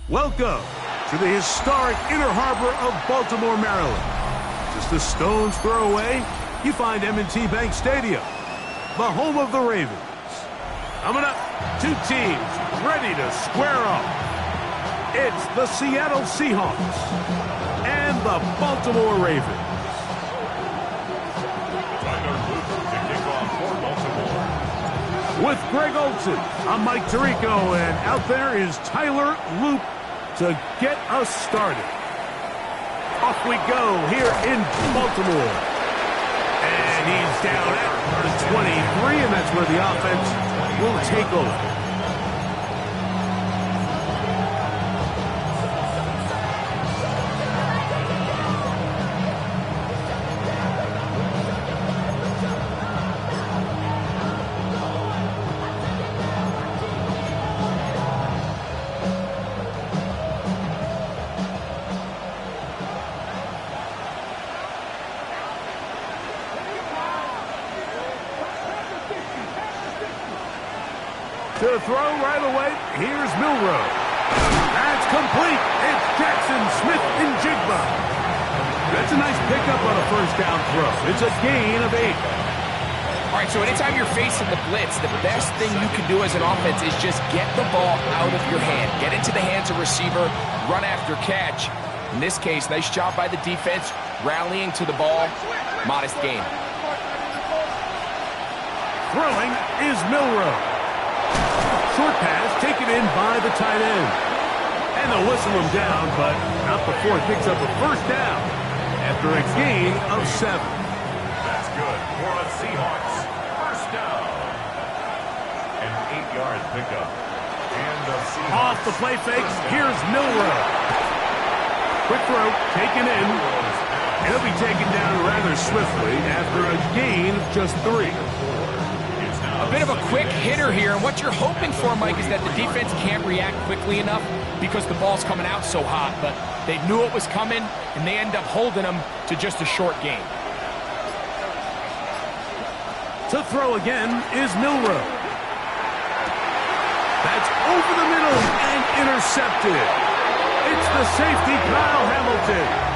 Welcome to the historic Inner Harbor of Baltimore, Maryland. Just a stone's throw away, you find M&T Bank Stadium, the home of the Ravens. Coming up, two teams ready to square off. It's the Seattle Seahawks and the Baltimore Ravens. With Greg Olson, I'm Mike Tirico, and out there is Tyler Loop to get us started. Off we go here in Baltimore. And he's down at the 23, and that's where the offense will take over. To throw right away, here's Milrow. That's complete. It's Jackson Smith and Jigba. That's a nice pickup on a first down throw. It's a gain of 8. All right, so anytime you're facing the blitz, the best thing you can do as an offense is just get the ball out of your hand. Get into the hands of receiver, run after catch. In this case, nice job by the defense, rallying to the ball. Modest gain. Throwing is Milrow. Short pass taken in by the tight end. And they'll whistle him down, but not before he picks up a first down after a gain of 7. That's good for the Seahawks. First down. An 8-yard pickup. And the Seahawks. Off the play fakes, here's Milrow. Quick throw, taken in. He'll be taken down rather swiftly after a gain of just 3. A bit of a quick hitter here, and what you're hoping for, Mike, is that the defense can't react quickly enough because the ball's coming out so hot, but they knew it was coming, and they end up holding them to just a short gain. To throw again is Milrow. That's over the middle and intercepted. It's the safety, Kyle Hamilton.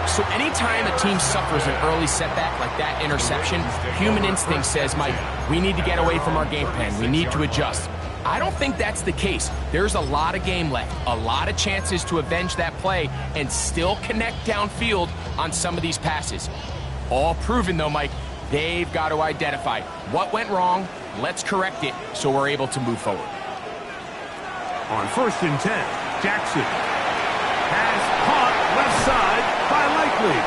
So anytime a team suffers an early setback like that interception, human instinct says, Mike, we need to get away from our game plan. We need to adjust. I don't think that's the case. There's a lot of game left, a lot of chances to avenge that play and still connect downfield on some of these passes. All proven, though, Mike, they've got to identify what went wrong, let's correct it so we're able to move forward. On 1st and 10, Jackson has caught left side by Likely.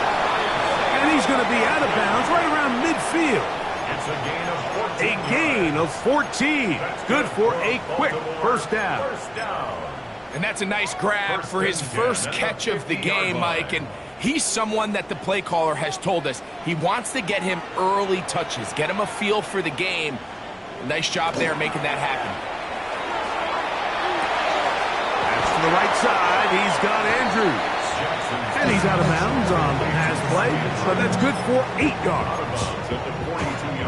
And he's going to be out of bounds right around midfield. It's a gain of A 14. gain of 14. Good for a quick first down. And that's a nice grab for his first catch of the game, Mike. And he's someone that the play caller has told us he wants to get him early touches, get him a feel for the game. Nice job there making that happen. That's to the right side. He's got Andrews. And he's out of bounds on the pass play, but that's good for 8 yards.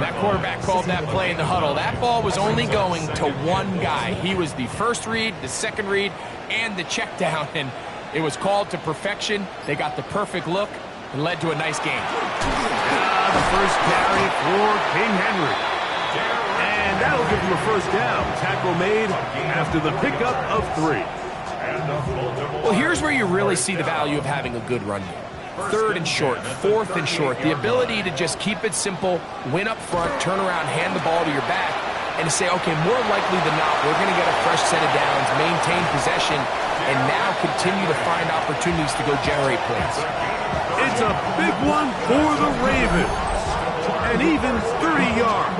That quarterback called that play in the huddle. That ball was only going to one guy. He was the first read, the second read, and the check down, and it was called to perfection. They got the perfect look and led to a nice game. The first carry for King Henry. And that'll give him a first down. Tackle made after the pickup of 3. Well, here's where you really see the value of having a good run game. 3rd and short, 4th and short. The ability to just keep it simple, win up front, turn around, hand the ball to your back, and to say, okay, more likely than not, we're going to get a fresh set of downs, maintain possession, and now continue to find opportunities to go generate points. It's a big one for the Ravens. And even 30 yards.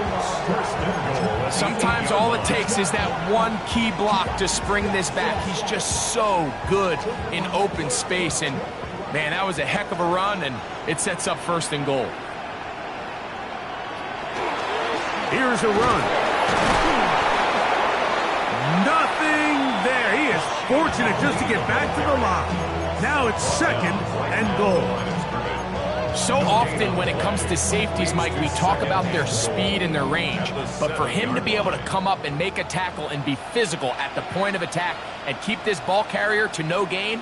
Sometimes all it takes is that one key block to spring this back. He's just so good in open space. And, man, that was a heck of a run, and it sets up 1st and goal. Here's a run. Nothing there. He is fortunate just to get back to the line. Now it's 2nd and goal. So often when it comes to safeties, Mike, we talk about their speed and their range. But for him to be able to come up and make a tackle and be physical at the point of attack and keep this ball carrier to no gain,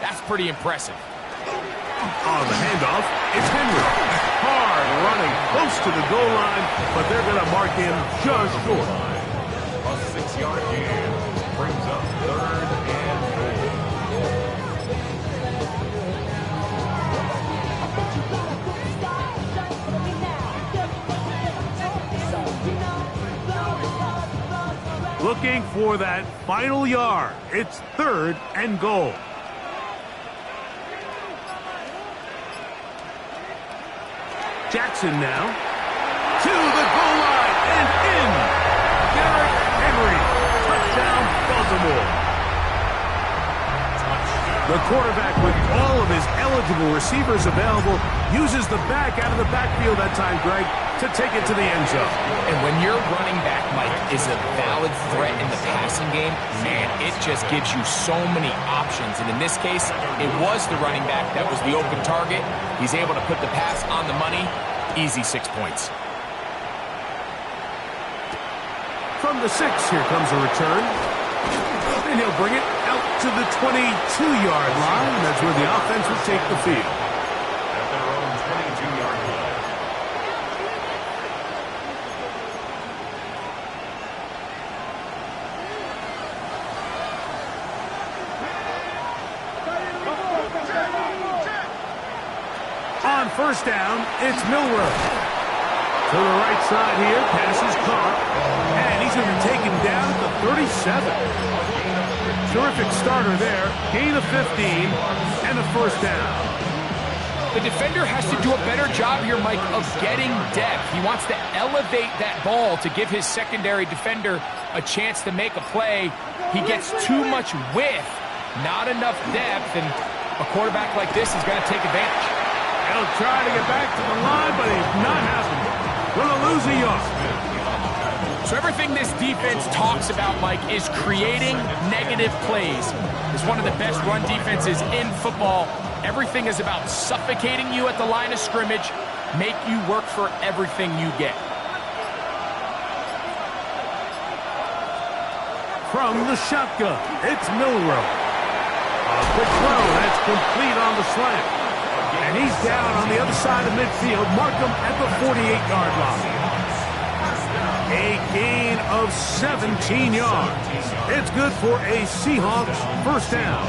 that's pretty impressive. On the handoff, it's Henry. Hard running close to the goal line, but they're going to mark him just short. A 6-yard gain brings up 3rd and goal. Looking for that final yard. It's 3rd and goal. Jackson now to the goal line and in. Derrick Henry, touchdown Baltimore. The quarterback, with all of his eligible receivers available, uses the back out of the backfield that time, Greg, to take it to the end zone. And when your running back, Mike, is a valid threat in the passing game, man, it just gives you so many options. And in this case, it was the running back that was the open target. He's able to put the pass on the money. Easy 6 points. From the 6, here comes a return. And he'll bring it out to the 22-yard line. That's where the offense will take the field. at their own 22-yard line. On first down, it's Milroe. To the right side here, pass is caught. And he's going to be taken down at the 37. Terrific starter there. Gain of 15 and a first down. The defender has to do a better job here, Mike, of getting depth. He wants to elevate that ball to give his secondary defender a chance to make a play. He gets too much width, not enough depth, and a quarterback like this is going to take advantage. He'll try to get back to the line, but he's not happening. Going to lose a yard. So everything this defense talks about, Mike, is creating negative plays. It's one of the best run defenses in football. Everything is about suffocating you at the line of scrimmage, make you work for everything you get. From the shotgun, it's Milroe. A quick throw, that's complete on the slant. And he's down on the other side of midfield. Mark him at the 48-yard line. A gain of 17 yards. It's good for a Seahawks first down.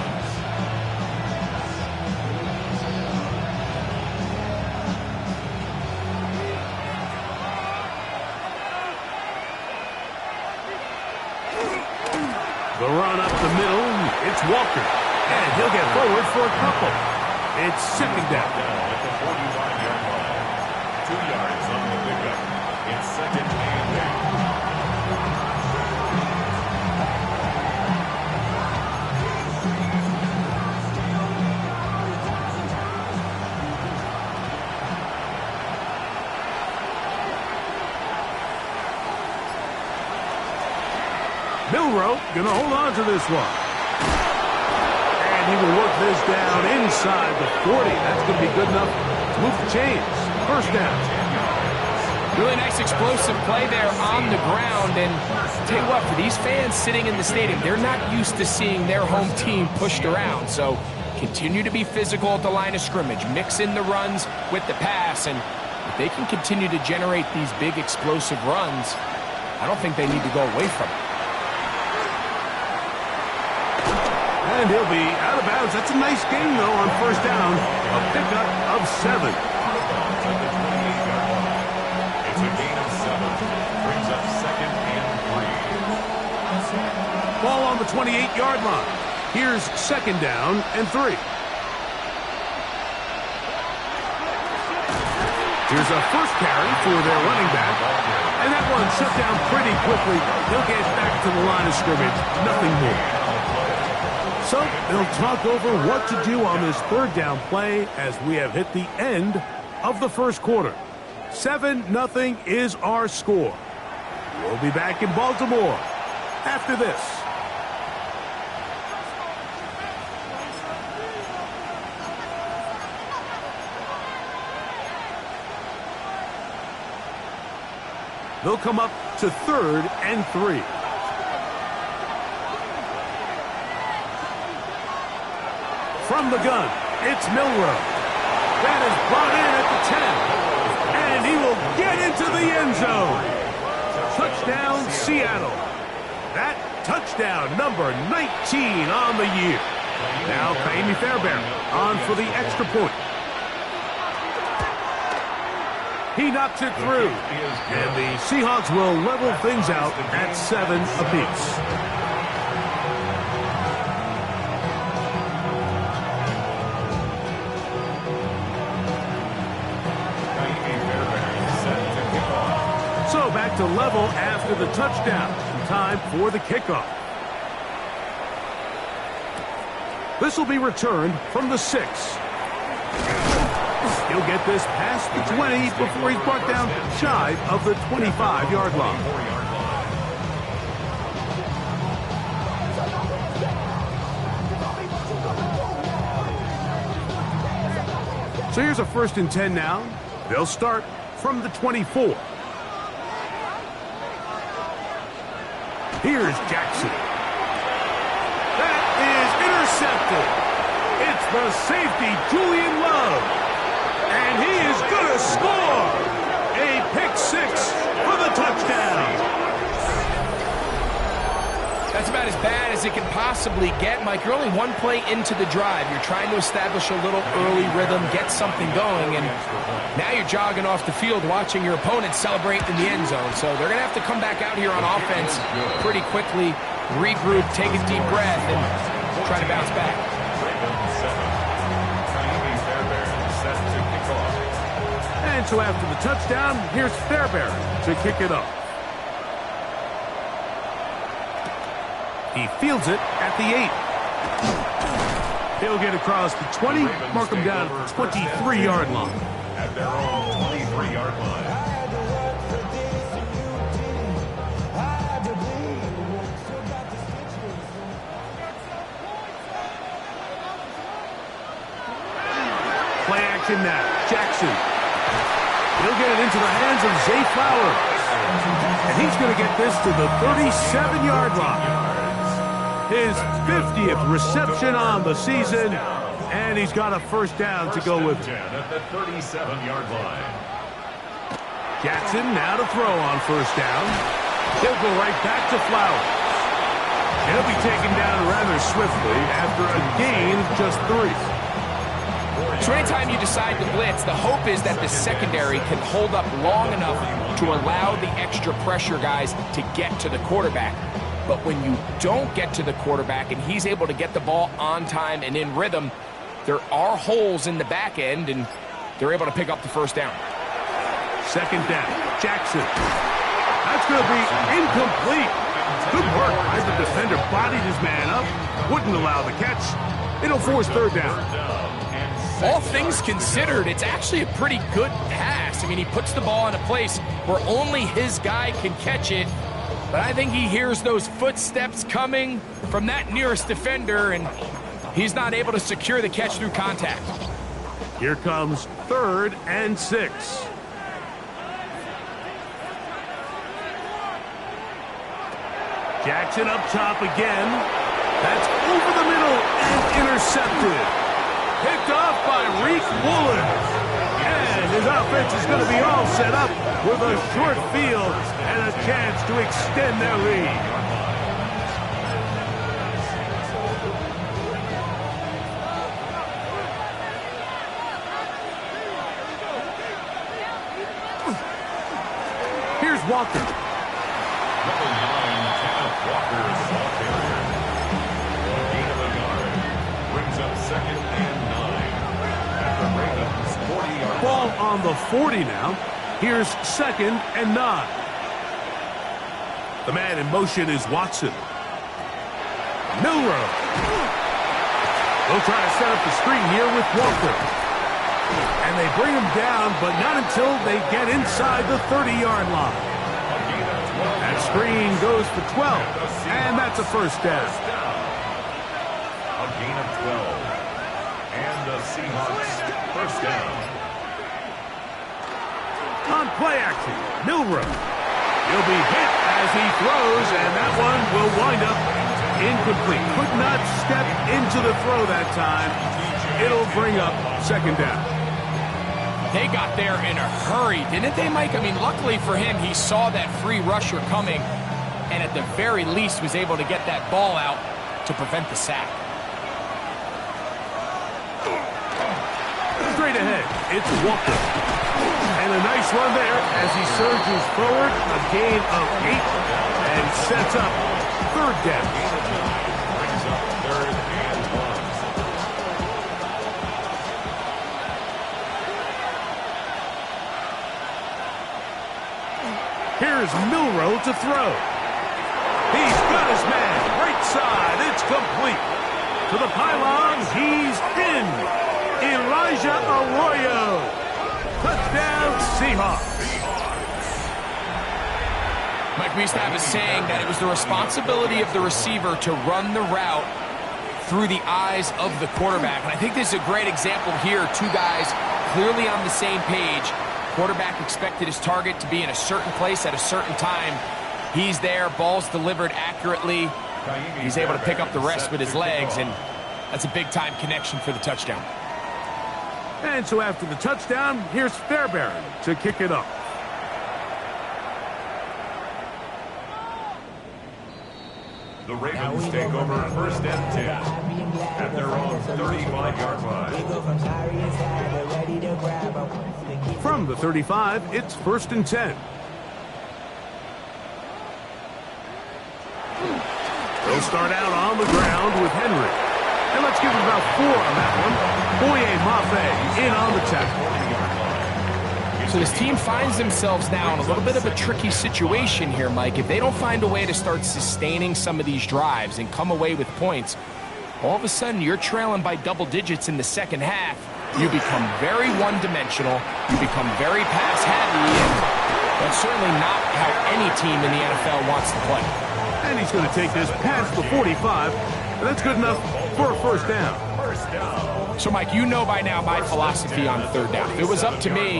The run up the middle, it's Walker. And he'll get forward for a couple. It's second down. At the 45-yard line. 2 yards on the pickup. It's second and 8. Milroe going to hold on to this one. He will work this down inside the 40. That's going to be good enough to move the chains. First down. Really nice explosive play there on the ground. And tell you what, for these fans sitting in the stadium, they're not used to seeing their home team pushed around. So continue to be physical at the line of scrimmage. Mix in the runs with the pass. And if they can continue to generate these big explosive runs, I don't think they need to go away from it. And he'll be out of bounds. That's a nice gain, though, on first down. A pickup of 7. It's a gain of 7. Brings up second and 3. Ball on the 28-yard line. Here's second down and 3. Here's a first carry for their running back. And that one shut down pretty quickly. He'll get back to the line of scrimmage. Nothing more. So they'll talk over what to do on this third down play as we have hit the end of the first quarter. 7-0 is our score. We'll be back in Baltimore after this. They'll come up to 3rd and 3. From the gun, it's Milroe. That is brought in at the 10. And he will get into the end zone. Touchdown, Seattle. That touchdown, number 19 on the year. Now, Kaimi Fairbairn on for the extra point. He knocks it through. And the Seahawks will level things out at 7 apiece. So back to level after the touchdown. Time for the kickoff. This will be returned from the 6. He'll get this past the 20 before he's brought down shy of the 25-yard line. So here's a 1st and 10 now. They'll start from the 24. Here's Jackson. That is intercepted. It's the safety, Julian Love. And he is going to score. A pick 6 for the touchdown. That's about as bad as it can possibly get, Mike. You're only one play into the drive. You're trying to establish a little early rhythm, get something going, and now you're jogging off the field watching your opponent celebrate in the end zone. So they're going to have to come back out here on offense pretty quickly, regroup, take a deep breath, and try to bounce back. And so after the touchdown, here's Fairbairn to kick it off. He fields it at the 8. He'll get across the 20, mark him down at the 23-yard line. At their own 23-yard line. Play action now. Jackson. He'll get it into the hands of Zay Flowers. And he's going to get this to the 37-yard line. His 50th reception on the season, and he's got a 1st down to go with it. At the 37-yard line. Jackson now to throw on 1st down. He'll go right back to Flowers. He'll be taken down rather swiftly after a gain of just 3. So anytime you decide to blitz, the hope is that the secondary can hold up long enough to allow the extra pressure guys to get to the quarterback. But when you don't get to the quarterback and he's able to get the ball on time and in rhythm, there are holes in the back end, and they're able to pick up the 1st down. 2nd down, Jackson. That's going to be incomplete. Good work as the defender bodied his man up, wouldn't allow the catch. It'll force 3rd down. All things considered, it's actually a pretty good pass. I mean, he puts the ball in a place where only his guy can catch it. But I think he hears those footsteps coming from that nearest defender, and he's not able to secure the catch through contact. Here comes 3rd and 6. Jackson up top again. That's over the middle and intercepted. Picked off by Reek Woolen. And his offense is going to be all set up with a short field and a chance to extend their lead. Here's Walker. Number 9, Kenneth Walker is the ball carrier. A gain of a yard. Brings up 2nd and 9. At the Ravens 40-yard line. Ball on the 40 now. Here's 2nd and 9. The man in motion is Watson. Milroe. They'll try to set up the screen here with Walker. And they bring him down, but not until they get inside the 30-yard line. That screen goes for 12, and that's a 1st down. A gain of 12. And the Seahawks 1st down. On play action, Milroe. He'll be hit as he throws, and that one will wind up incomplete. Could not step into the throw that time. It'll bring up second down. They got there in a hurry, didn't they, Mike? I mean, luckily for him, he saw that free rusher coming, and at the very least was able to get that ball out to prevent the sack. Straight ahead, it's Walker. And a nice run there as he surges forward, a gain of 8, and sets up third down. Brings up third and 1. Here's Milroe to throw. He's got his man, right side, it's complete. To the pylon, he's in. Elijah Arroyo. Touchdown, Seahawks. Mike, we used to have a saying that it was the responsibility of the receiver to run the route through the eyes of the quarterback. And I think this is a great example here. Two guys clearly on the same page. Quarterback expected his target to be in a certain place at a certain time. He's there, ball's delivered accurately. He's able to pick up the rest with his legs, and that's a big-time connection for the touchdown. And so after the touchdown, here's Fairbairn to kick it up. The Ravens take over first and 10 at their own 35-yard line. From the 35, it's first and 10. They'll start out on the ground with Henry. And let's give it about 4 on that one. MOF S84 in on the tackle. So this team finds themselves now in a little bit of a tricky situation here, Mike. If they don't find a way to start sustaining some of these drives and come away with points, all of a sudden you're trailing by double digits in the second half. You become very one-dimensional. You become very pass-heavy, and that's certainly not how any team in the NFL wants to play. And he's going to take this past the 45, and that's good enough for a first down. So, Mike, you know by now my philosophy on third down. If it was up to me,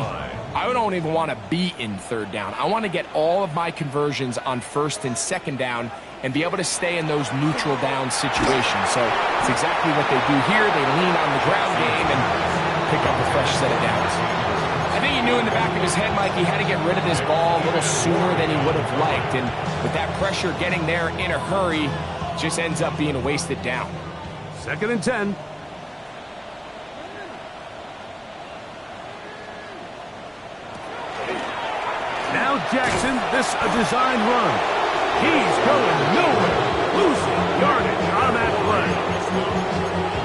I don't even want to be in third down. I want to get all of my conversions on first and second down and be able to stay in those neutral down situations. So it's exactly what they do here. They lean on the ground game and pick up a fresh set of downs. I think he knew in the back of his head, Mike, he had to get rid of this ball a little sooner than he would have liked. And with that pressure getting there in a hurry, just ends up being a wasted down. Second and 10. Now Jackson, this a design run. He's going nowhere, losing yardage on that play.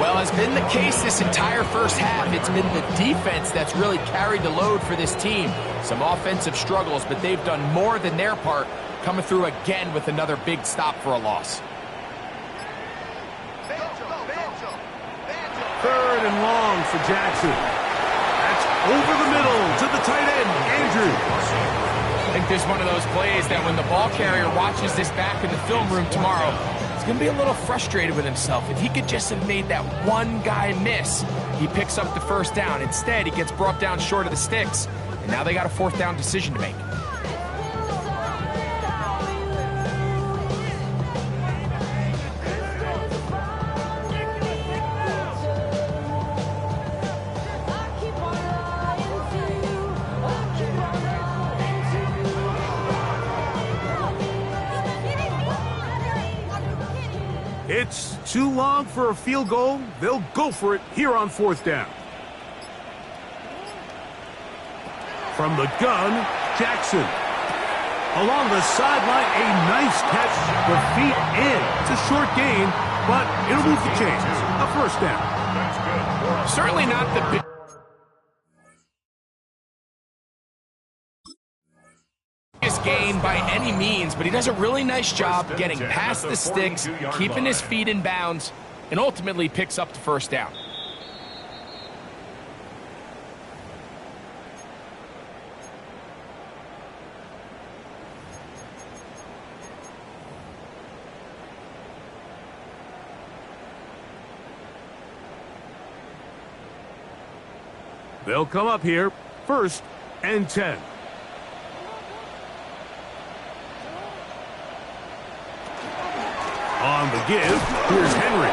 Well, has been the case this entire first half. It's been the defense that's really carried the load for this team. Some offensive struggles, but they've done more than their part, coming through again with another big stop for a loss. Third and long for Jackson. That's over the middle to the tight end, Andrews. I think this is one of those plays that when the ball carrier watches this back in the film room tomorrow, he's going to be a little frustrated with himself. If he could just have made that one guy miss, he picks up the first down. Instead, he gets brought down short of the sticks, and now they got a fourth down decision to make. It's too long for a field goal. They'll go for it here on fourth down. From the gun, Jackson. Along the sideline, a nice catch. The feet in. It's a short gain, but it'll move the chains. A first down. Certainly not the big gain by any means, but he does a really nice job getting past the sticks, keeping his feet in bounds, and ultimately picks up the first down. They'll come up here, first and 10. On the give, here's Henry.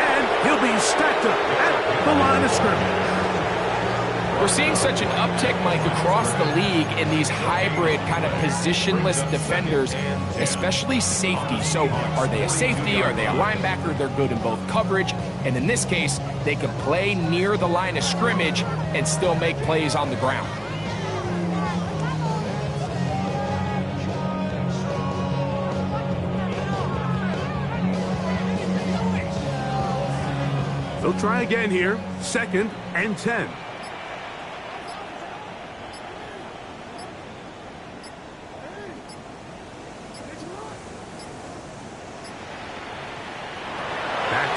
And he'll be stacked up at the line of scrimmage. We're seeing such an uptick, Mike, across the league in these hybrid kind of positionless defenders, especially safety. So are they a safety? Are they a linebacker? They're good in both coverage. And in this case, they can play near the line of scrimmage and still make plays on the ground. They'll try again here. 2nd and 10.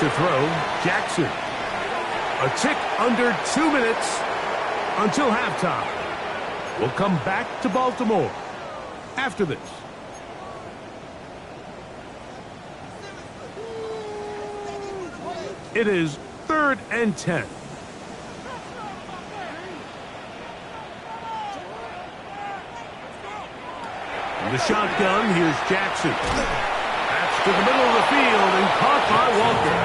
To throw, Jackson. A tick under 2 minutes until halftime. We'll come back to Baltimore after this. It is 3rd and 10. In the shotgun, here's Jackson. To the middle of the field and caught by Walker.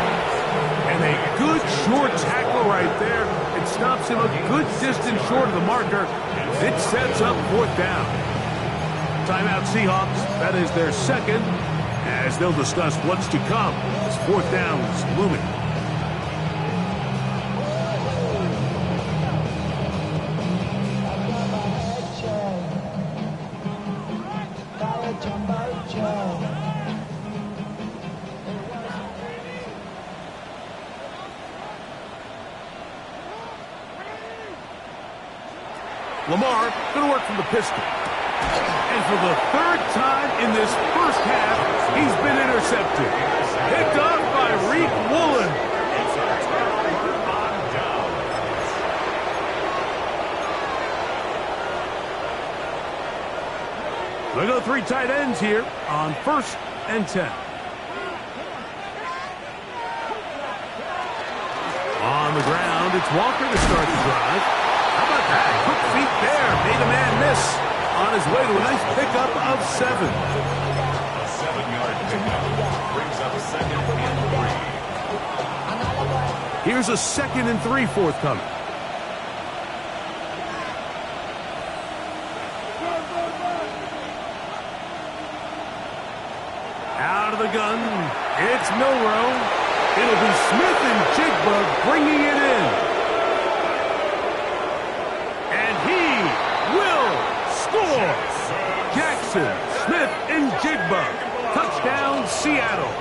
And a good short tackle right there. It stops him a good distance short of the marker. It sets up 4th down. Timeout Seahawks. That is their 2nd, as they'll discuss what's to come as 4th down is looming. Lamar going to work from the pistol. And for the 3rd time in this first half, he's been intercepted. Picked up by Reek Woolen. They go 3 tight ends here on 1st and 10. On the ground, it's Walker to start the drive. How about that? Quick feet there. Made a man miss on his way to a nice pickup of 7. A 7-yard pickup brings up 2nd and 3. Here's a 2nd and 3 forthcoming. Out of the gun, it's Milrow. It'll be Smith and Jigba bringing it in. Jackson, Smith, and Jigba. Touchdown, Seattle.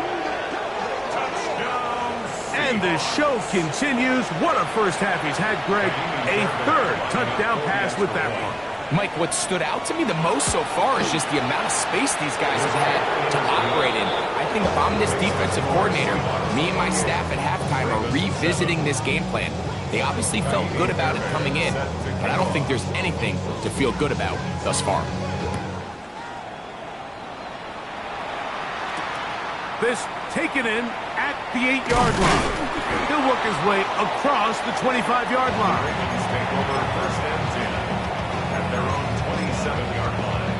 And the show continues. What a first half he's had, Greg. A 3rd touchdown pass with that one. Mike, what stood out to me the most so far is just the amount of space these guys have had to operate in. I think if I'm this defensive coordinator, me and my staff at halftime are revisiting this game plan. They obviously felt good about it coming in, but I don't think there's anything to feel good about thus far. This taken in at the 8-yard line. He'll work his way across the 25-yard line. Take over 1st and 10 at their own 27-yard line.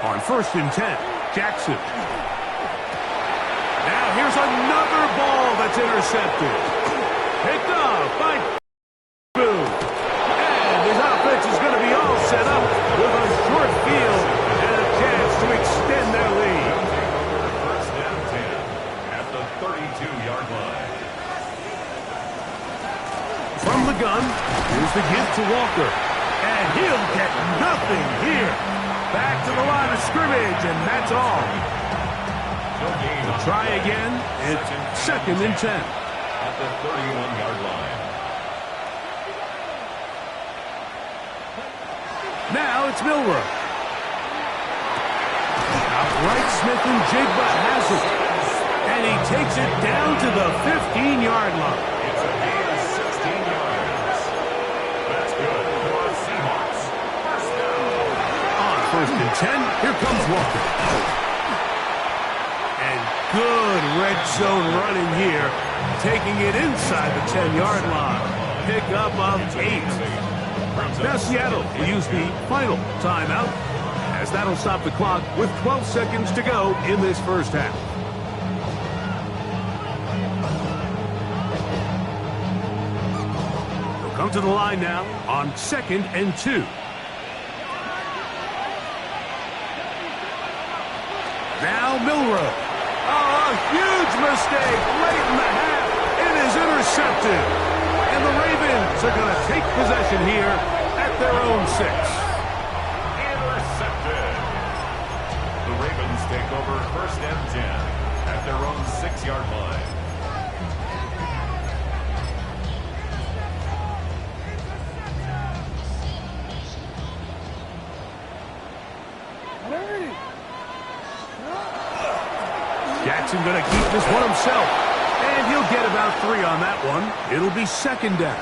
On 1st and 10, Jackson. Now here's another ball that's intercepted. Picked up by Boo. And his offense is going to be all set up with a short field and a chance to extend their lead. 1st and 10 at the 32-yard line. From the gun, here's the give to Walker. And he'll get nothing here. Back to the line of scrimmage, and that's all. We'll try again. It's 2nd and 10. At the 31-yard line. Now it's Milrow. Outright Smith and Jigba has it. And he takes it down to the 15-yard line. It's a gain of 16 yards. That's good for the Seahawks. First down. On 1st and 10, here comes Walker. And Good red zone running here, taking it inside the 10-yard line. Pickup of 8. Now Seattle will use the final timeout, as that'll stop the clock with 12 seconds to go in this first half. They'll come to the line now on 2nd and 2. Now Milrow. Oh, a huge mistake late in the half. It is intercepted. And the Ravens are going to take possession here at their own 6. Intercepted. The Ravens take over 1st and 10 at their own 6-yard line. Jackson going to keep this one himself. And he'll get about 3 on that one. It'll be 2nd down.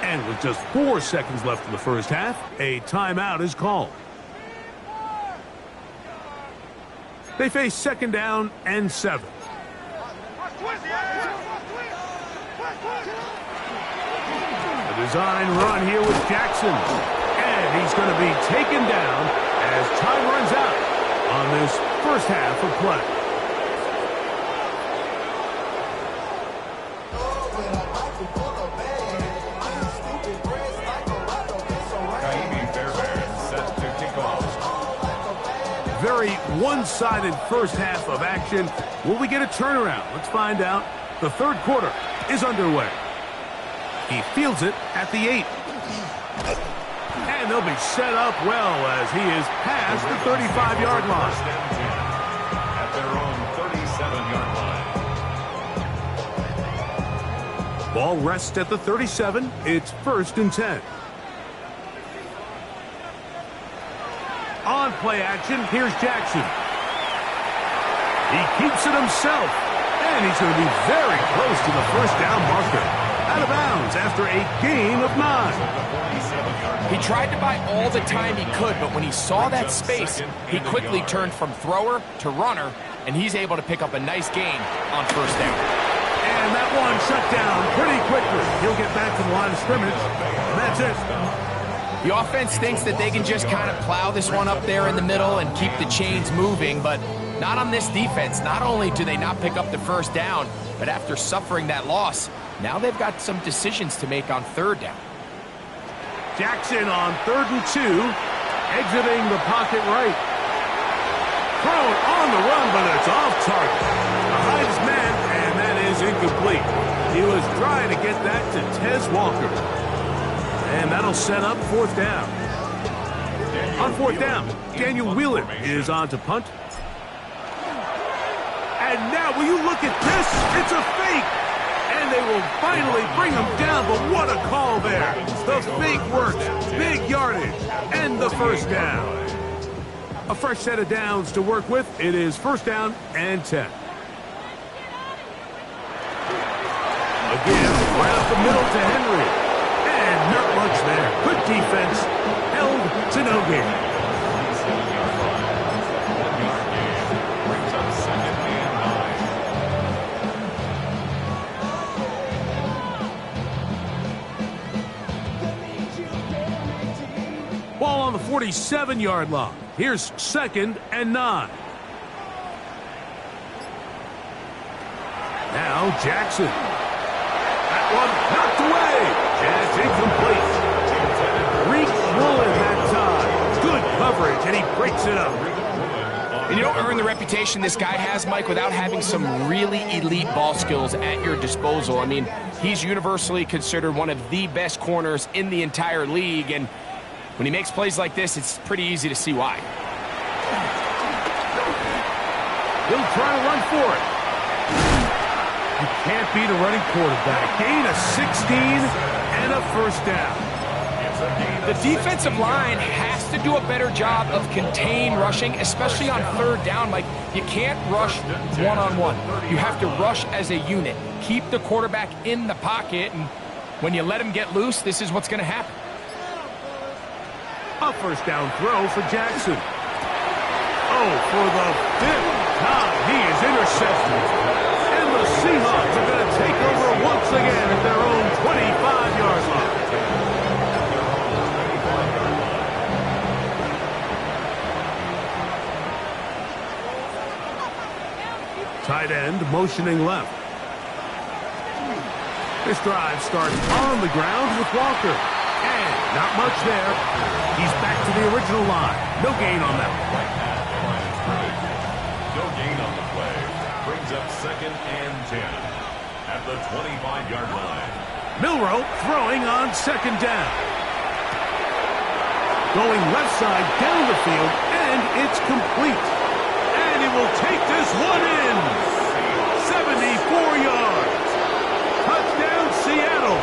And with just 4 seconds left in the first half, a timeout is called. They face 2nd down and 7. A design run here with Jackson. And he's going to be taken down as time runs out on this first half of play. Very one-sided first half of action. Will we get a turnaround? Let's find out. The 3rd quarter is underway. He fields it at the 8. And they'll be set up well as he is past the 35-yard line. At their own 37-yard line. Ball rests at the 37. It's 1st and 10. On play action, here's Jackson. He keeps it himself, and he's going to be very close to the first down marker. Out of bounds after a gain of 9. He tried to buy all the time he could, but when he saw that space, he quickly turned from thrower to runner, and he's able to pick up a nice gain on 1st down. And that one shut down pretty quickly. He'll get back to the line of scrimmage, and that's it. The offense thinks that they can just kind of plow this one up there in the middle and keep the chains moving, but not on this defense. Not only do they not pick up the 1st down, but after suffering that loss, now they've got some decisions to make on 3rd down. Jackson on 3rd and 2, exiting the pocket right. Thrown on the run, but it's off target. Behind his man, and that is incomplete. He was trying to get that to Tez Walker. And that'll set up 4th down. On 4th down, Daniel Whelan is on to punt. And now, will you look at this? It's a fake. And they will finally bring him down, but what a call there. The fake works, big yardage, and the 1st down. A fresh set of downs to work with. It is 1st down and 10. Again, right up the middle to Henry. And not much there. Good defense. Held to no gain. Ball on the 47-yard line. Here's 2nd and 9. Now Jackson. That one knocked away. And it's incomplete. Reek Woolen that time. Good coverage, and he breaks it up. And you don't earn the reputation this guy has, Mike, without having some really elite ball skills at your disposal. I mean, he's universally considered one of the best corners in the entire league, and when he makes plays like this, it's pretty easy to see why. He'll try to run for it. You can't beat a running quarterback. Gain of 16 and a 1st down. The defensive line has to do a better job of contain rushing, especially on 3rd down. Like, you can't rush one-on-one. You have to rush as a unit. Keep the quarterback in the pocket, and when you let him get loose, this is what's going to happen. A 1st down throw for Jackson. Oh, for the 5th time, he is intercepted. And the Seahawks are going to take over once again at their own 25-yard line. Tight end motioning left. This drive starts on the ground with Walker. And not much there. He's back to the original line. No gain on that one. No gain on the play. Brings up 2nd and 10 at the 25-yard line. Milroe throwing on 2nd down. Going left side down the field, and it's complete. And he will take this one in. 74 yards. Touchdown, Seattle.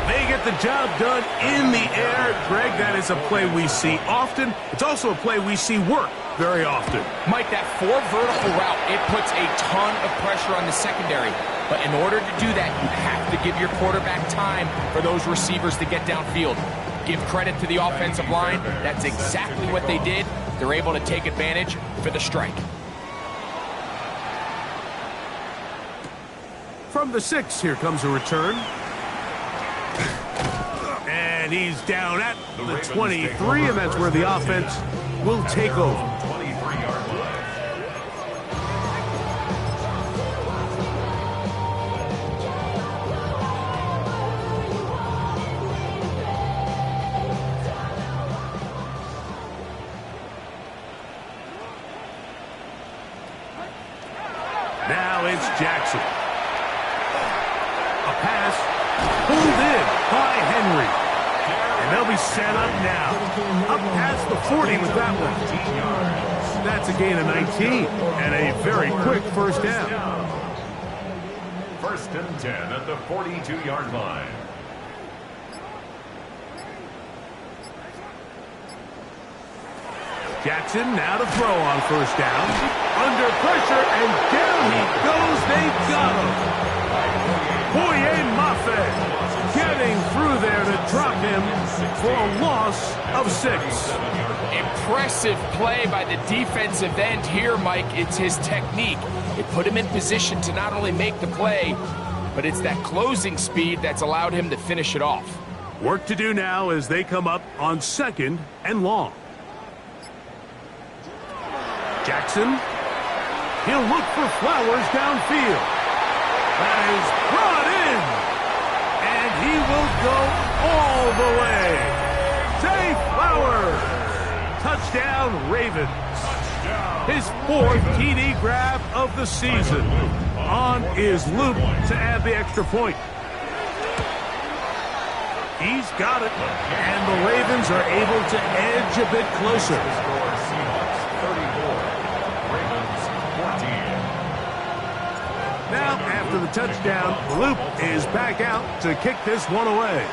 They get the job done in the air. Greg, that is a play we see often. It's also a play we see work very often. Mike, that 4 vertical route, it puts a ton of pressure on the secondary. But in order to do that, you have to give your quarterback time for those receivers to get downfield. Give credit to the offensive line. That's exactly what they did. They're able to take advantage for the strike. From the 6, here comes a return. And he's down at the 23, and that's where the offense will take over. 23-yard line. Now it's Jackson. A pass pulled in by Henry. And they'll be set up now. Up past the 40 with that one. That's a gain of 19 and a very quick first down. 1st and 10 at the 42-yard line. Jackson now to throw on 1st down. Under pressure, and down he goes. They've got him. MOF getting through there to drop him for a loss of 6. Impressive play by the defensive end here, Mike. It's his technique. It put him in position to not only make the play, but it's that closing speed that's allowed him to finish it off. Work to do now as they come up on 2nd and long. Jackson, he'll look for Flowers downfield. That is brought in, and he will go all the way. Zay Flowers, touchdown Ravens. His 4th TD grab of the season. On is Luke to add the extra point. He's got it, and the Ravens are able to edge a bit closer. Now, after the touchdown, Loop is back out to kick this one away.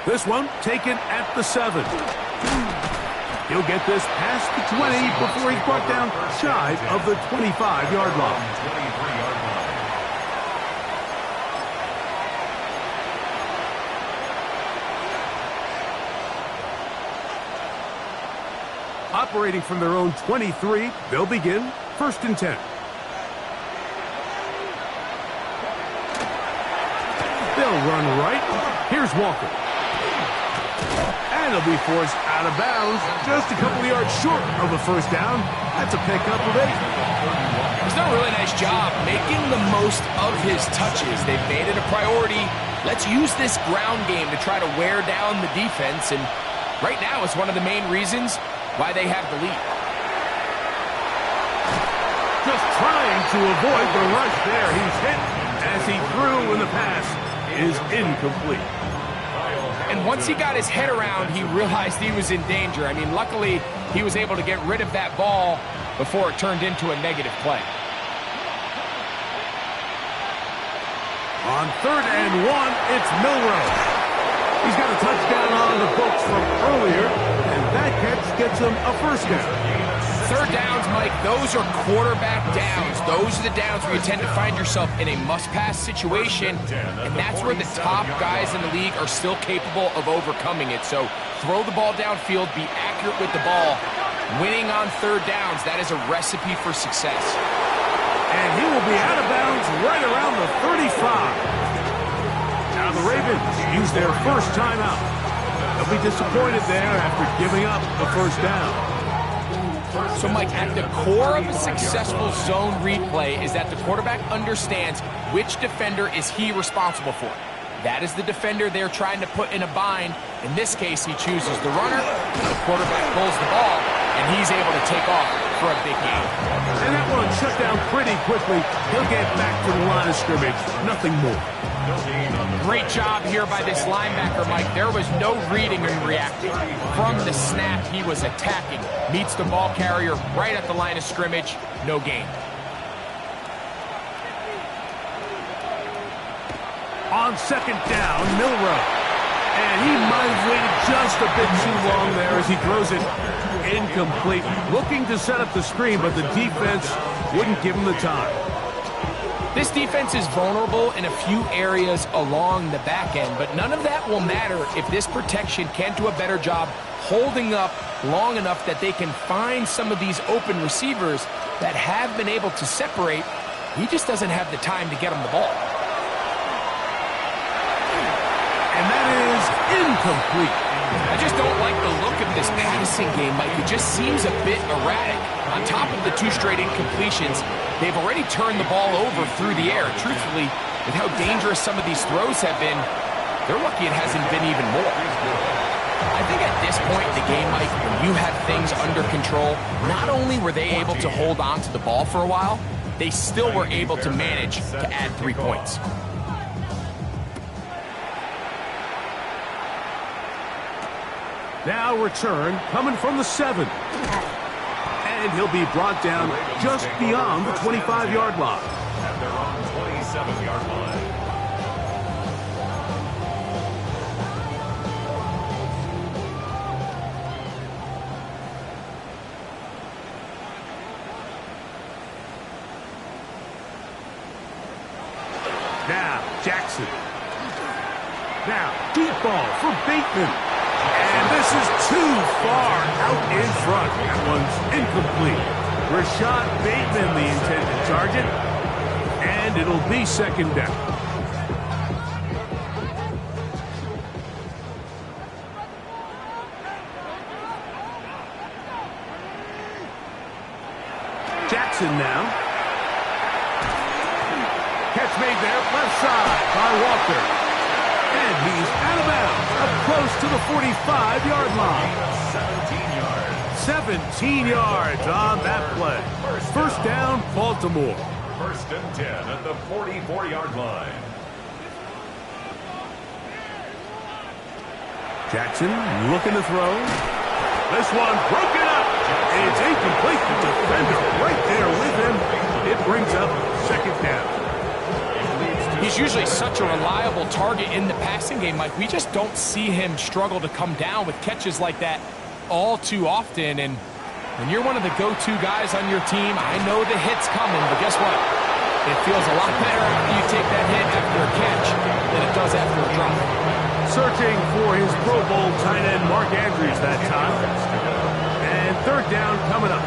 This one taken at the 7. He'll get this past the 20 before he's brought down shy of the 25-yard line. Operating from their own 23, they'll begin 1st and 10. They'll run right. Here's Walker. And he'll be forced out of bounds just a couple of yards short of a 1st down. That's a pickup of 8. He's done a really nice job making the most of his touches. They've made it a priority. Let's use this ground game to try to wear down the defense. And right now it's one of the main reasons why they have the lead. Just trying to avoid the rush there. He's hit as he threw when the pass is incomplete. And once he got his head around, he realized he was in danger. I mean, luckily, he was able to get rid of that ball before it turned into a negative play. On 3rd and 1, it's Milroe. He's got a touchdown on the books from earlier, and that catch gets him a 1st down. third downs, Mike, those are quarterback downs. Those are the downs where you tend to find yourself in a must-pass situation, and that's where the top guys in the league are still capable of overcoming it. So throw the ball downfield, be accurate with the ball. Winning on third downs, that is a recipe for success. And he will be out of bounds right around the 35. Now the Ravens use their first timeout. They'll be disappointed there after giving up the first down. So, Mike, at the core of a successful zone read play is that the quarterback understands which defender is he responsible for. That is the defender they're trying to put in a bind. In this case, he chooses the runner, the quarterback pulls the ball, and he's able to take off for a big gain. And that one shut down pretty quickly. He'll get back to the line of scrimmage, nothing more. Great job here by this linebacker, Mike. There was no reading and reacting. From the snap, he was attacking. Meets the ball carrier right at the line of scrimmage, no gain. On second down, Milroe. And he might have waited just a bit too long there as he throws it incomplete. Looking to set up the screen, but the defense wouldn't give him the time. This defense is vulnerable in a few areas along the back end, but none of that will matter if this protection can't do a better job holding up long enough that they can find some of these open receivers that have been able to separate. He just doesn't have the time to get them the ball. And that is incomplete. I just don't like the look of this passing game, Mike. It just seems a bit erratic. On top of the 2 straight incompletions, they've already turned the ball over through the air. Truthfully, with how dangerous some of these throws have been, they're lucky it hasn't been even more. I think at this point in the game, Mike, when you have things under control, not only were they able to hold on to the ball for a while, they still were able to manage to add 3 points. Now return coming from the 7. And he'll be brought down just beyond the 25-yard line. At their own 27-yard line. Now, Jackson. Now, deep ball for Bateman. And this is too far out in front. That one's incomplete. Rashad Bateman, the intended target. And it'll be second down. Jackson now. Catch made there, left side by Walker. And he's out of bounds, up close to the 45-yard line. 17 yards. 17 yards on that play. First down, Baltimore. First and 10 at the 44-yard line. Jackson looking to throw. This one broken up. It's incomplete. The defender right there with him. It brings up second down. He's usually such a reliable target in the passing game, Mike. We just don't see him struggle to come down with catches like that all too often. And when you're one of the go-to guys on your team, I know the hit's coming, but guess what? It feels a lot better after you take that hit after a catch than it does after a drop. Searching for his Pro Bowl tight end, Mark Andrews, that time. And third down coming up.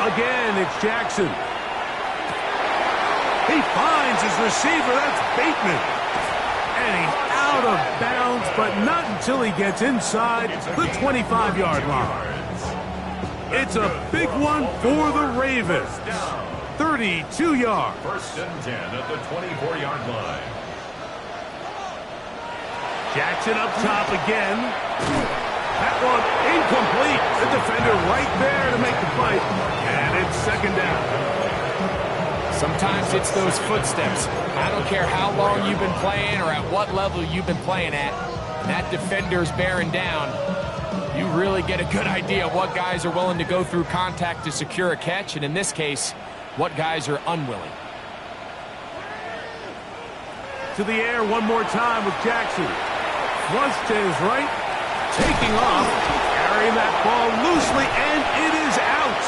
Again, it's Jackson. He finds his receiver. That's Bateman. And he's out of bounds, but not until he gets inside the 25-yard line. It's a big one for the Ravens. 32 yards. First and 10 at the 24-yard line. Jackson up top again. That one incomplete. The defender right there to make the fight. And it's second down. Sometimes it's those footsteps. I don't care how long you've been playing or at what level you've been playing at. That defender's bearing down. You really get a good idea of what guys are willing to go through contact to secure a catch, and in this case, what guys are unwilling. To the air one more time with Jackson. Flush to his right, taking off, carrying that ball loosely, and it is out.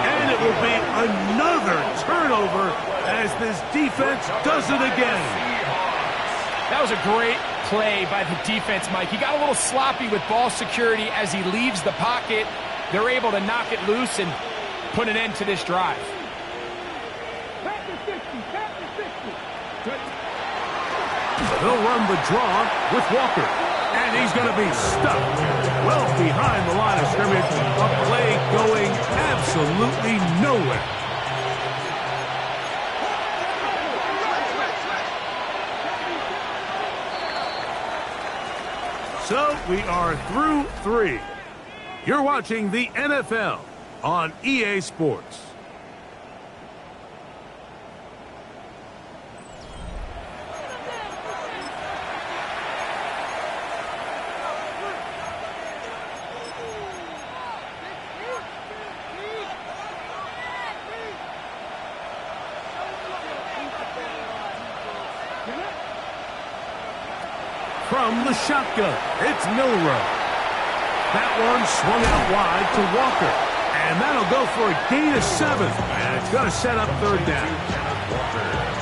And it will be another turnover as this defense does it again. That was a great play by the defense, Mike. He got a little sloppy with ball security as he leaves the pocket. They're able to knock it loose and put an end to this drive. They'll run the draw with Walker. And he's going to be stuck well behind the line of scrimmage. A play going absolutely nowhere. So we are through 3. You're watching the NFL on EA Sports. From the shotgun, it's Milroe. That one swung out wide to Walker. And that'll go for a gain of 7. And it's going to set up 3rd down.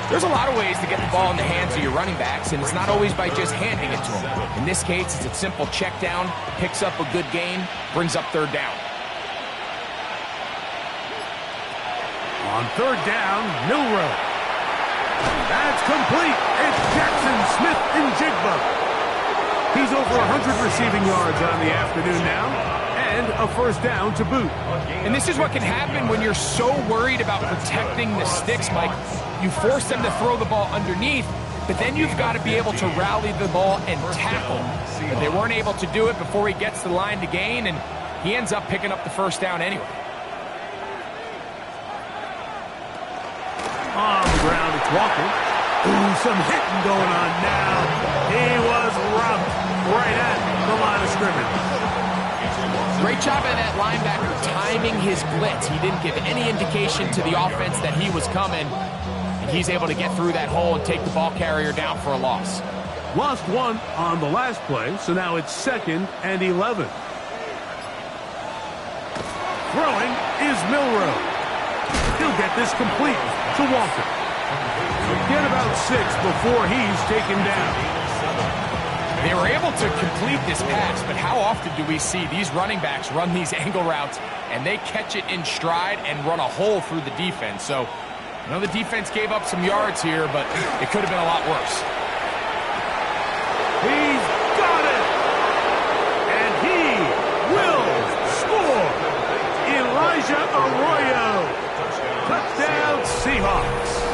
There's a lot of ways to get the ball in the hands of your running backs, and it's not always by just handing it to them. In this case, it's a simple check down, picks up a good gain, brings up 3rd down. On 3rd down, Milroe. That's complete. It's Jackson Smith and Jigba. He's over 100 receiving yards on the afternoon now, and a 1st down to boot. And this is what can happen when you're so worried about protecting the sticks, Mike. You force them to throw the ball underneath, but then you've got to be able to rally the ball and tackle. But they weren't able to do it before he gets the line to gain, and he ends up picking up the 1st down anyway. On the ground, it's Walker. Ooh, some hitting going on now. He was robbed right at the line of scrimmage. Great job by that linebacker timing his blitz. He didn't give any indication to the offense that he was coming, and he's able to get through that hole and take the ball carrier down for a loss. Lost 1 on the last play, so now it's 2nd and 11. Throwing is Milroe. He'll get this complete to Walker. Get about 6 before he's taken down. They were able to complete this pass, but how often do we see these running backs run these angle routes and they catch it in stride and run a hole through the defense? So, I know the defense gave up some yards here, but it could have been a lot worse. He's got it! And he will score! Elijah Arroyo! Touchdown, Seahawks!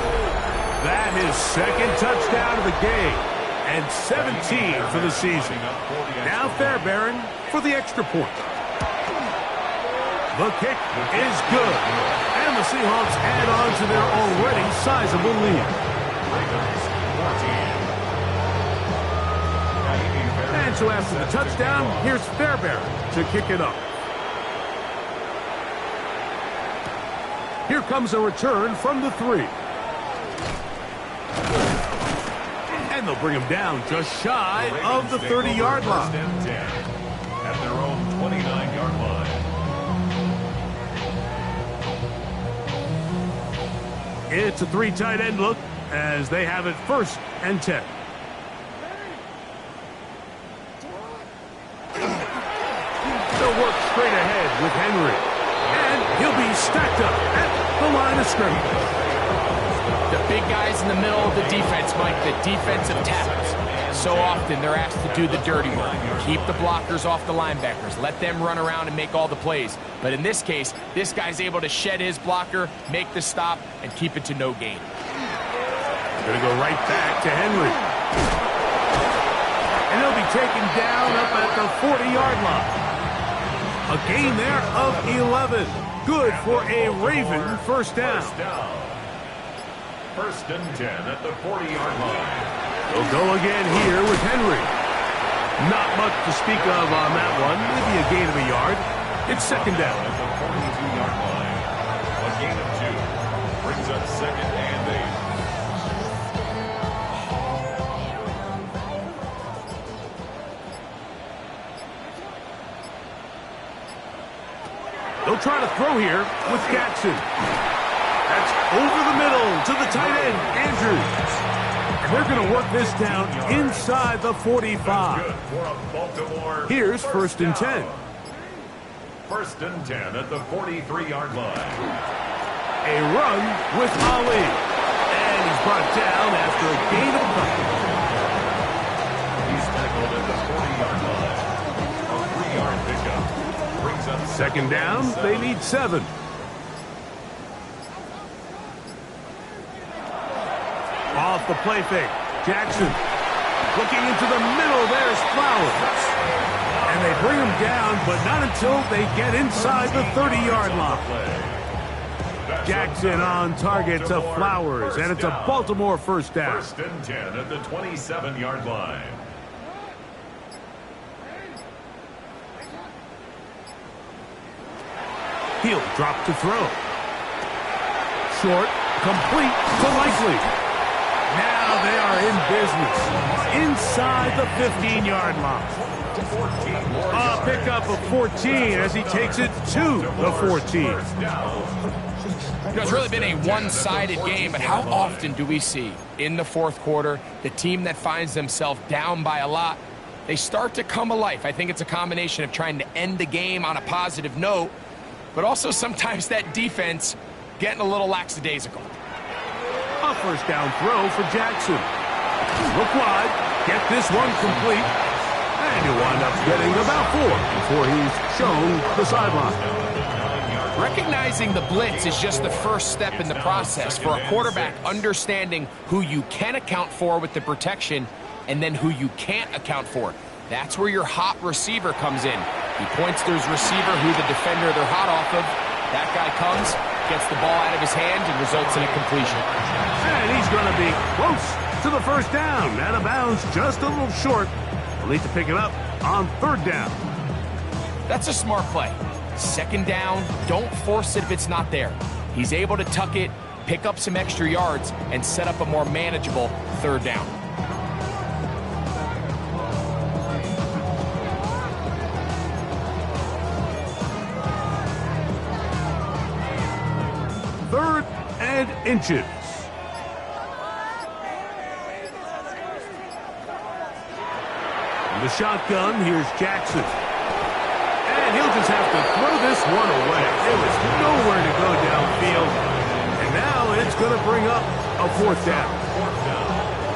That is 2nd touchdown of the game, and 17 for the season. Now Fairbairn for the extra point. The kick is good, and the Seahawks add on to their already sizable lead. And so after the touchdown, here's Fairbairn to kick it up. Here comes a return from the 3. And they'll bring him down just shy of the 30-yard line. At their own 29-yard line. It's a 3 tight end look as they have it 1st and 10. They'll work straight ahead with Henry. And he'll be stacked up at the line of scrimmage. The big guys in the middle of the defense, Mike, the defensive tackles. So often they're asked to do the dirty work. Keep the blockers off the linebackers. Let them run around and make all the plays. But in this case, this guy's able to shed his blocker, make the stop, and keep it to no gain. Going to go right back to Henry. And he'll be taken down up at the 40-yard line. A gain there of 11. Good for a Raven 1st down. 1st and 10 at the 40-yard line. They'll go again here with Henry. Not much to speak of on that one. Maybe a gain of a yard. It's second down. At the 42-yard line. A gain of 2. Brings up second and 8. They'll try to throw here with Jackson. That's over the middle to the tight end, Andrews. And they're going to work this down inside the 45. Here's first and 10. First and 10 at the 43-yard line. A run with Ali. And he's brought down after a gain of a couple. He's tackled at the 40-yard line. A 3-yard pickup. Brings up Second down, they need 7. Off the play fake, Jackson looking into the middle. There's Flowers. And they bring him down, but not until they get inside the 30-yard line. Jackson on target to Flowers, and it's a Baltimore first down. First and 10 at the 27-yard line. He'll drop to throw. Short, complete to Likely. Now they are in business inside the 15-yard line. A pickup of 14 as he takes it to the 14. You know, it's really been a one-sided game, but how often do we see in the fourth quarter the team that finds themselves down by a lot, they start to come alive? I think it's a combination of trying to end the game on a positive note, but also sometimes that defense getting a little lackadaisical. A first down throw for Jackson. Look wide, get this one complete, and you'll wind up getting about 4 before he's shown the sideline. Recognizing the blitz is just the first step in the process for a quarterback, understanding who you can account for with the protection and then who you can't account for. That's where your hot receiver comes in. He points to his receiver who the defender they're hot off of. That guy comes, gets the ball out of his hand, and results in a completion. And he's going to be close to the first down. Out of bounds, just a little short. They'll need to pick it up on third down. That's a smart play. Second down, don't force it if it's not there. He's able to tuck it, pick up some extra yards, and set up a more manageable third down. Third and inches. In the shotgun, here's Jackson. And he'll just have to throw this one away. There was nowhere to go downfield. And now it's going to bring up a fourth down.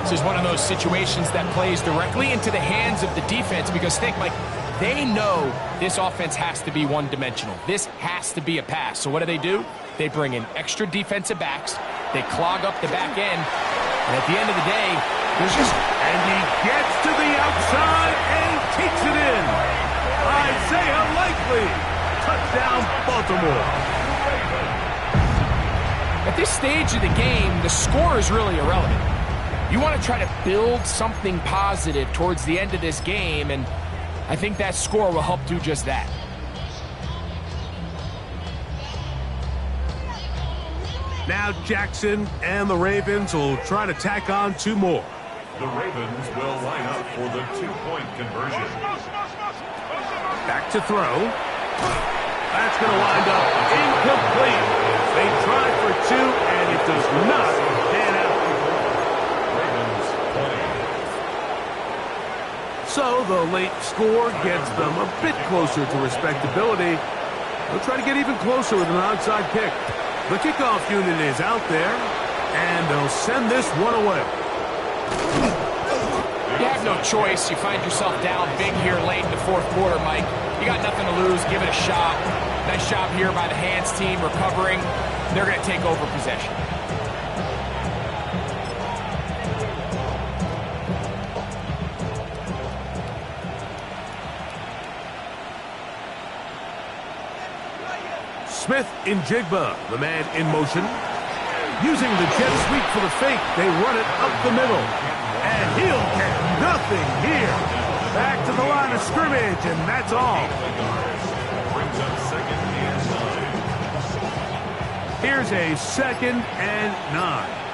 This is one of those situations that plays directly into the hands of the defense because think, Mike, they know this offense has to be one-dimensional. This has to be a pass. So what do? They bring in extra defensive backs. They clog up the back end. And at the end of the day, there's just... And he gets to the outside and takes it in. Isaiah Likely. Touchdown, Baltimore. At this stage of the game, the score is really irrelevant. You want to try to build something positive towards the end of this game, and I think that score will help do just that. Now Jackson and the Ravens will try to tack on 2 more. The Ravens will line up for the 2-point conversion. Back to throw. That's going to wind up incomplete. They try for 2, and it does not pan out. Ravens 20. So the late score gets them a bit closer to respectability. They'll try to get even closer with an onside kick. The kickoff unit is out there, and they'll send this one away. You have no choice. You find yourself down big here late in the fourth quarter, Mike. You got nothing to lose. Give it a shot. Nice job here by the hands team recovering. They're going to take over possession. Smith in Jigba, the man in motion. Using the jet sweep for the fake, they run it up the middle. And he'll get nothing here. Back to the line of scrimmage, and that's all. Brings up second and 9. Here's a 2nd and 9.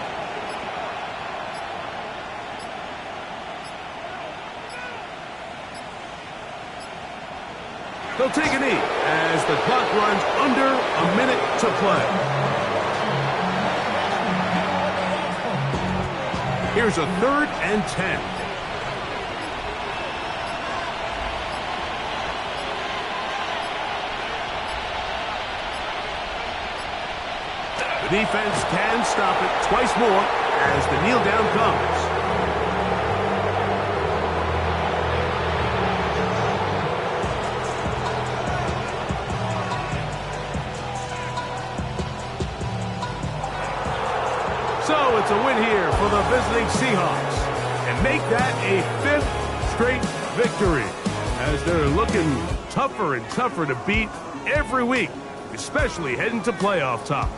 They'll take a knee as the clock runs under a minute to play. Here's a 3rd and 10. The defense can stop it twice more as the kneel down comes. So it's a win here for the visiting Seahawks and make that a 5th straight victory as they're looking tougher and tougher to beat every week, especially heading to playoff time.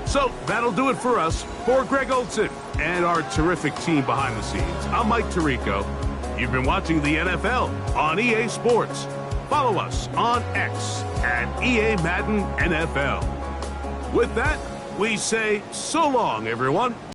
So that'll do it for us. For Greg Olson and our terrific team behind the scenes, I'm Mike Tirico. You've been watching the NFL on EA Sports. Follow us on X at EA Madden NFL. With that, we say so long, everyone.